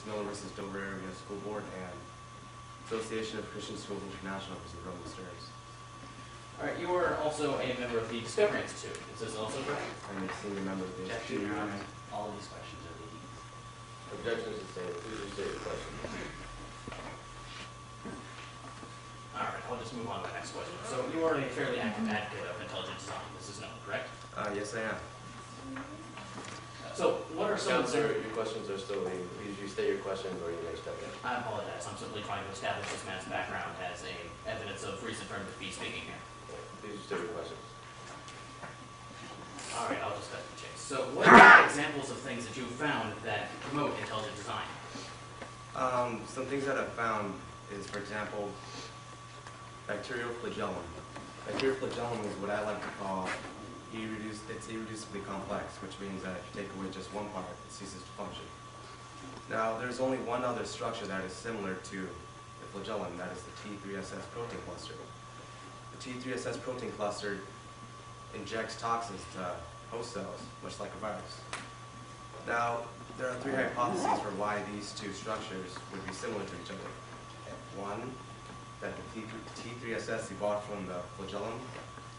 Miller versus Dover Area School Board, and Association of Christian Schools International versus Roman Stearns. All right, you are also a member of the Discovery Institute. Is this also correct? I'm a senior member of the Objection, Institute. Your Honor. All of these questions are leading. Objection is sustained. Please restate your question. All right, I'll just move on to the next question. So you are a fairly active advocate of intelligent design. This is known, correct? Yes, I am. So what are some of the... Counselor, your questions are still leading. Please restate your questions or you may step in. I apologize. I'm simply trying to establish this man's background as a evidence of reason for him to be speaking here. Please restate your questions. All right, I'll just cut the chase. So what are examples of things that you've found that promote intelligent design? Some things that I've found is, for example, bacterial flagellum. Bacterial flagellum is what I like to call it's irreducibly complex, which means that if you take away just one part, it ceases to function. Now, there's only one other structure that is similar to the flagellum, that is the T3SS protein cluster. The T3SS protein cluster injects toxins to host cells, much like a virus. Now, there are three hypotheses for why these two structures would be similar to each other. One, that the T3SS evolved from the flagellum.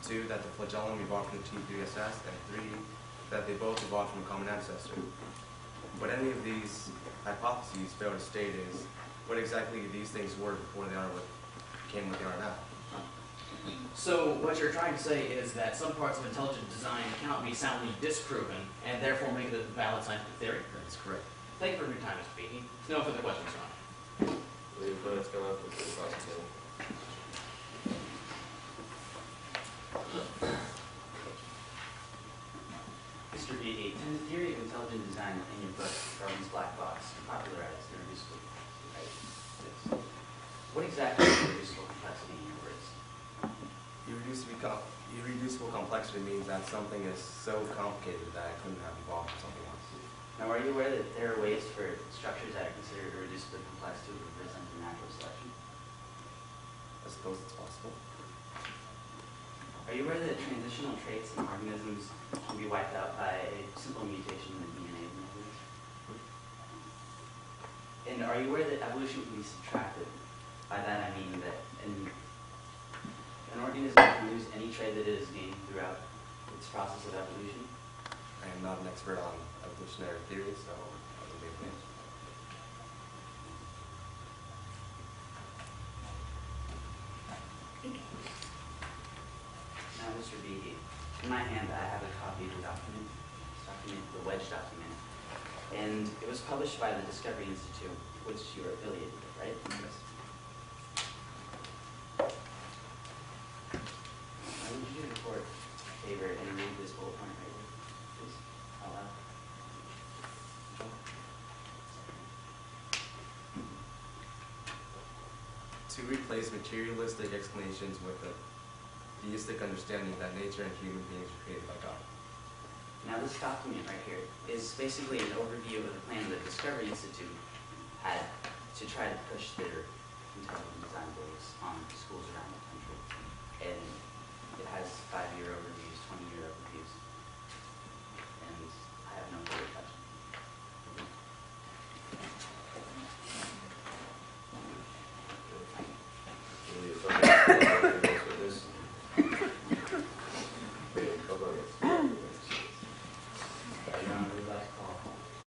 Two, that the flagellum evolved from the T3SS. And three, that they both evolved from a common ancestor. What any of these hypotheses fail to state is what exactly these things were before they became what they are now. So what you're trying to say is that some parts of intelligent design cannot be soundly disproven and therefore make it a valid scientific theory? That's correct. Thank you for your time, Mr. Beatty. No further questions, Your Honor. Leave let's come up with the prosecution. Mr. Beatty, in the theory of intelligent design in your book, Darwin's Black Box, you popularized irreducible complexity, right? Yes. What exactly is irreducible complexity in your words? Irreducible complexity means that something is so complicated that it couldn't have evolved from something else. Now, are you aware that there are ways for structures that are considered irreducibly complex to represent in natural selection? I suppose it's possible. Are you aware that transitional traits in organisms can be wiped out by a simple mutation in the DNA of an organism? And are you aware that evolution can be subtracted? By that I mean that an organism can lose any trait that it has gained throughout its process of evolution? I am not an expert on evolutionary theory, so I will be able to answer. Now, Mr. Beatty, in my hand I have a copy of the document, the Wedge document, and it was published by the Discovery Institute, which you are affiliated with, right? Yes. Would you do the court a favor and read this bullet point right here, please, out loud? To replace materialistic explanations with a theistic understanding that nature and human beings are created by God. Now, this document right here is basically an overview of the plan the Discovery Institute had to try to push their intelligent design beliefs on schools around the country. And it has 5-year overviews, 20-year overviews.